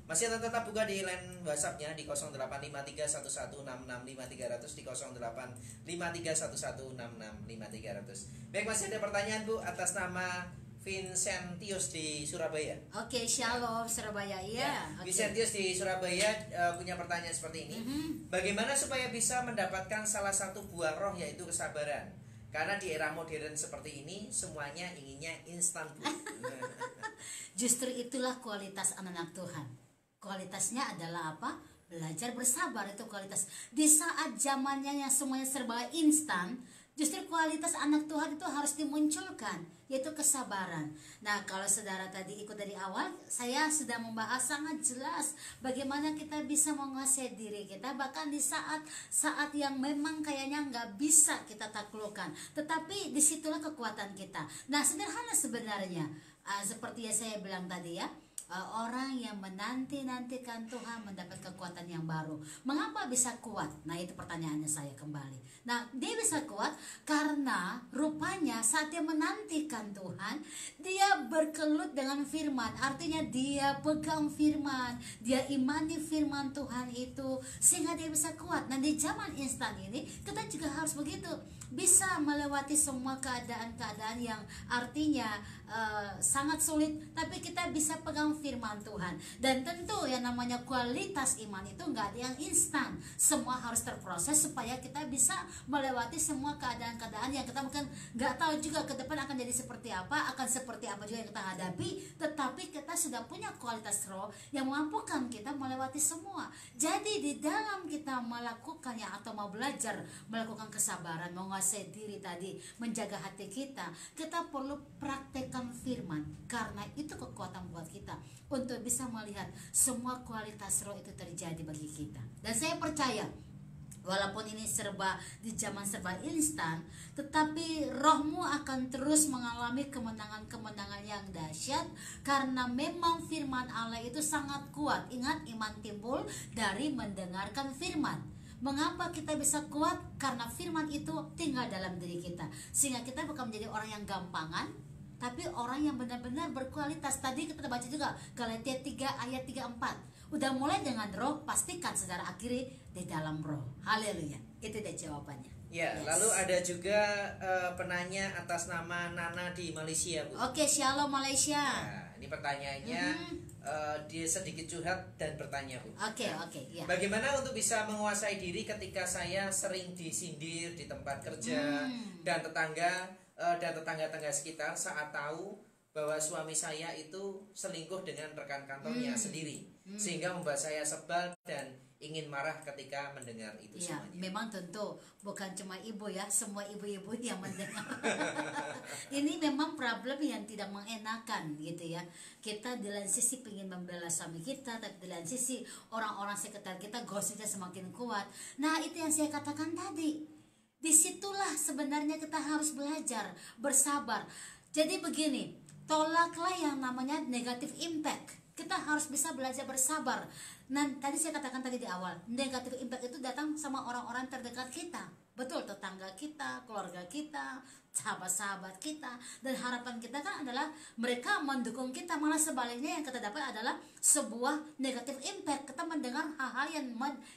Masih tetap buka di line WhatsApp-nya di 085311665300 di 085311665300. Baik, masih ada pertanyaan Bu atas nama Vincentius di Surabaya. Oke, Shalom Surabaya. Iya. Okay. Vincentius di Surabaya punya pertanyaan seperti ini. Bagaimana supaya bisa mendapatkan salah satu buah roh, yaitu kesabaran? Karena di era modern seperti ini semuanya inginnya instan, Bu. Justru itulah kualitas anak-anak Tuhan. Kualitasnya adalah apa? Belajar bersabar, itu kualitas. Di saat zamannya yang semuanya serba instan, justru kualitas anak Tuhan itu harus dimunculkan, yaitu kesabaran. Nah, kalau saudara tadi ikut dari awal, saya sudah membahas sangat jelas bagaimana kita bisa menguasai diri kita, bahkan di saat yang memang kayaknya nggak bisa kita taklukkan, tetapi disitulah kekuatan kita. Nah, sederhana sebenarnya, seperti yang saya bilang tadi ya, orang yang menanti-nantikan Tuhan mendapat kekuatan yang baru. Mengapa bisa kuat? Nah, itu pertanyaannya saya kembali. Nah, dia bisa kuat karena rupanya saat dia menantikan Tuhan, dia berkelut dengan firman. Artinya dia pegang firman, dia imani firman Tuhan itu, sehingga dia bisa kuat. Nah, di zaman instan ini kita juga harus begitu, bisa melewati semua keadaan-keadaan yang artinya sangat sulit, tapi kita bisa pegang firman Tuhan. Dan tentu yang namanya kualitas iman itu nggak ada yang instan, semua harus terproses supaya kita bisa melewati semua keadaan-keadaan yang kita mungkin nggak tahu juga ke depan akan jadi seperti apa, akan seperti apa juga yang kita hadapi, tetapi kita sudah punya kualitas roh yang memampukan kita melewati semua. Jadi di dalam kita melakukannya atau mau belajar melakukan kesabaran, menguasai diri tadi, menjaga hati kita perlu praktekkan firman, karena itu kekuatan buat kita untuk bisa melihat semua kualitas roh itu terjadi bagi kita. Dan saya percaya walaupun ini di zaman serba instan, tetapi rohmu akan terus mengalami kemenangan-kemenangan yang dahsyat, karena memang firman Allah itu sangat kuat. Ingat, iman timbul dari mendengarkan firman. Mengapa kita bisa kuat? Karena firman itu tinggal dalam diri kita, sehingga kita bukan menjadi orang yang gampangan, tapi orang yang benar-benar berkualitas. Tadi kita baca juga Galatia 3 ayat 34. Udah mulai dengan roh, pastikan saudara akhiri di dalam roh. Haleluya. Itu dia jawabannya. Ya, yes. Lalu ada juga penanya atas nama Nana di Malaysia, Bu. Oke, Shalom Malaysia. Nah, ini pertanyaannya dia sedikit curhat dan bertanya, Bu. Oke. Ya. Bagaimana untuk bisa menguasai diri ketika saya sering disindir di tempat kerja dan tetangga-tetangga sekitar saat tahu bahwa suami saya itu selingkuh dengan rekan kantornya sendiri, sehingga membuat saya sebal dan ingin marah ketika mendengar itu semuanya. Memang tentu bukan cuma ibu ya, semua ibu-ibu yang mendengar. Ini memang problem yang tidak mengenakan gitu ya. Kita di lain sisi ingin membela suami kita, tapi di lain sisi orang-orang sekitar kita gosipnya semakin kuat. Nah, itu yang saya katakan tadi. Disitulah sebenarnya kita harus belajar bersabar. Jadi begini, tolaklah yang namanya negatif impact. Kita harus bisa belajar bersabar. Nah, tadi saya katakan tadi di awal, negatif impact itu datang sama orang-orang terdekat kita. Betul, tetangga kita, keluarga kita, sahabat-sahabat kita. Dan harapan kita kan adalah mereka mendukung kita. Malah sebaliknya yang kita dapat adalah sebuah negatif impact. Kita mendengar hal-hal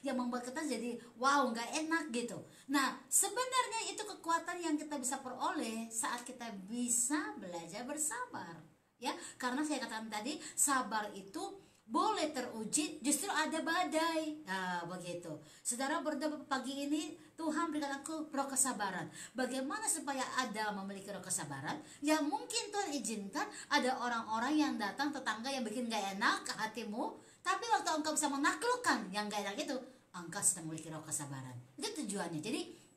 yang membuat kita jadi wow, nggak enak gitu. Nah, sebenarnya itu kekuatan yang kita bisa peroleh saat kita bisa belajar bersabar. Ya, karena saya katakan tadi, sabar itu boleh teruji, justru ada badai. Nah, begitu. Saudara berdoa pagi ini, Tuhan berikan aku roh kesabaran. Bagaimana supaya ada memiliki roh kesabaran? Ya mungkin Tuhan izinkan ada orang-orang yang datang, tetangga yang bikin gak enak ke hatimu, tapi waktu engkau bisa menaklukkan yang gak enak itu, engkau sedang memiliki roh kesabaran. Itu tujuannya. Jadi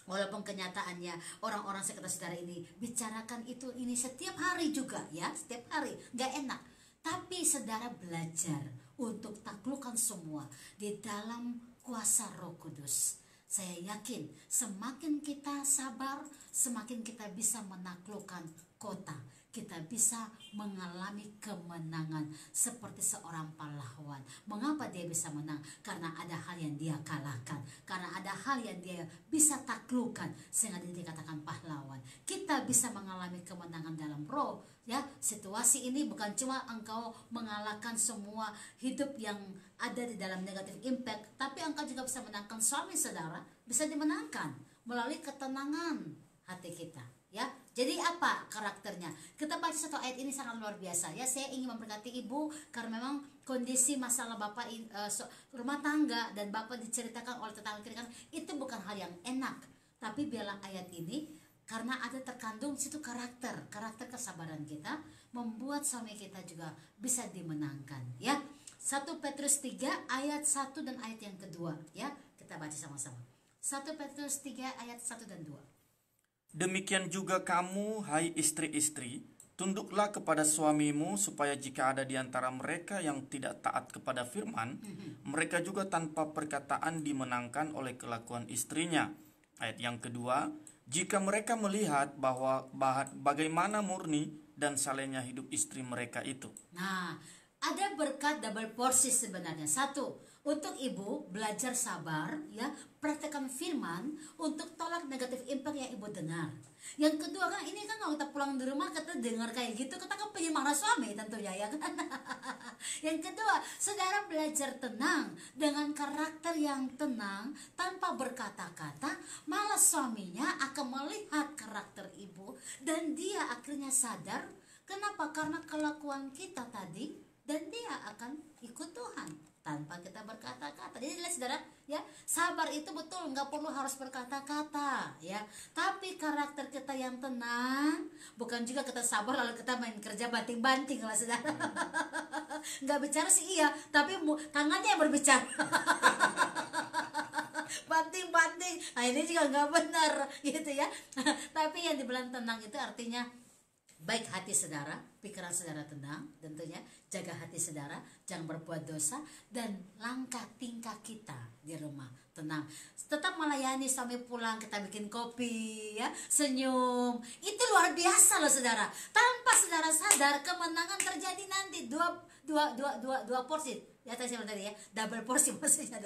walaupun kenyataannya orang-orang sekitar saudara ini bicarakan ini setiap hari juga ya, setiap hari gak enak, tapi saudara belajar untuk taklukkan semua di dalam kuasa Roh Kudus. Saya yakin semakin kita sabar, semakin kita bisa menaklukkan kota. kita bisa mengalami kemenangan seperti seorang pahlawan. Mengapa dia bisa menang? Karena ada hal yang dia kalahkan, karena ada hal yang dia bisa taklukkan, sehingga dia dikatakan pahlawan. Kita bisa mengalami kemenangan dalam roh, ya. Situasi ini bukan cuma engkau mengalahkan semua hidup yang ada di dalam negatif impact, tapi engkau juga bisa menangkan suami saudara, bisa dimenangkan melalui ketenangan hati kita, ya. Jadi apa karakternya? Kita baca satu ayat ini sangat luar biasa, ya. Saya ingin memberkati ibu karena memang kondisi masalah bapak rumah tangga dan bapak diceritakan oleh tetangga kiri kanan itu bukan hal yang enak. Tapi biarlah ayat ini, karena ada terkandung situ karakter kesabaran kita, membuat suami kita juga bisa dimenangkan, ya. 1 Petrus 3 ayat 1 dan ayat yang kedua, ya. Kita baca sama-sama. 1 Petrus 3 ayat 1 dan 2. Demikian juga kamu, hai istri-istri, tunduklah kepada suamimu, supaya jika ada di antara mereka yang tidak taat kepada firman, mereka juga tanpa perkataan dimenangkan oleh kelakuan istrinya. Ayat yang kedua, jika mereka melihat bahwa bagaimana murni dan salehnya hidup istri mereka itu. Nah, ada berkat double porsi sebenarnya. 1, untuk ibu belajar sabar, ya, praktekkan firman untuk tolak negatif impact yang ibu dengar. Yang kedua kan ini kan kalau kita pulang di rumah kita dengar kayak gitu, kita kan pengen marah suami tentunya, ya kan. Yang kedua, saudara belajar tenang dengan karakter yang tenang tanpa berkata-kata, malah suaminya akan melihat karakter ibu dan dia akhirnya sadar. Kenapa? Karena kelakuan kita tadi, dan dia akan ikut Tuhan tanpa kita berkata-kata. Jadi lihat saudara, ya, sabar itu betul nggak perlu harus berkata-kata, ya. Tapi karakter kita yang tenang, bukan juga kita sabar lalu kita main kerja banting-banting lah saudara. Nggak bicara sih iya, tapi tangannya yang berbicara. Banting-banting, nah ini juga nggak benar gitu, ya. Tapi yang dibilang tenang itu artinya baik hati saudara, pikiran saudara tenang, tentunya jaga hati saudara, jangan berbuat dosa, dan langkah tingkah kita di rumah tenang. Tetap melayani sampai pulang, kita bikin kopi, ya, senyum. Itu luar biasa loh saudara. Tanpa saudara sadar, kemenangan terjadi nanti dua porsi. Ya tadi saya bilang tadi, ya, double porsi, maksudnya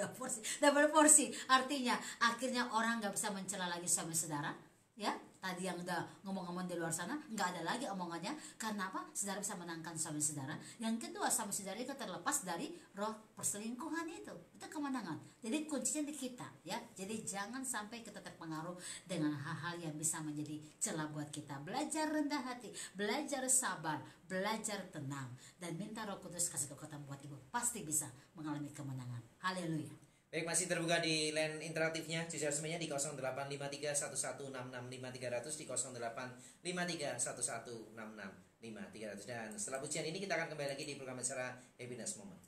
double porsi artinya akhirnya orang nggak bisa mencela lagi suami saudara, ya. Tadi yang udah ngomong-ngomong di luar sana nggak ada lagi omongannya. Karena apa? Saudara bisa menangkan suami saudara. Yang kedua, suami saudara itu terlepas dari roh perselingkuhan itu kemenangan. Jadi kuncinya di kita, ya. Jadi jangan sampai kita terpengaruh dengan hal-hal yang bisa menjadi celah buat kita. Belajar rendah hati, belajar sabar, belajar tenang, dan minta Roh Kudus kasih kekuatan buat ibu. Pasti bisa mengalami kemenangan. Haleluya. Baik, masih terbuka di line interaktifnya. Jujur semuanya di 085311665300, di 085311665300. Dan setelah pujian ini kita akan kembali lagi di program acara Happiness Moment.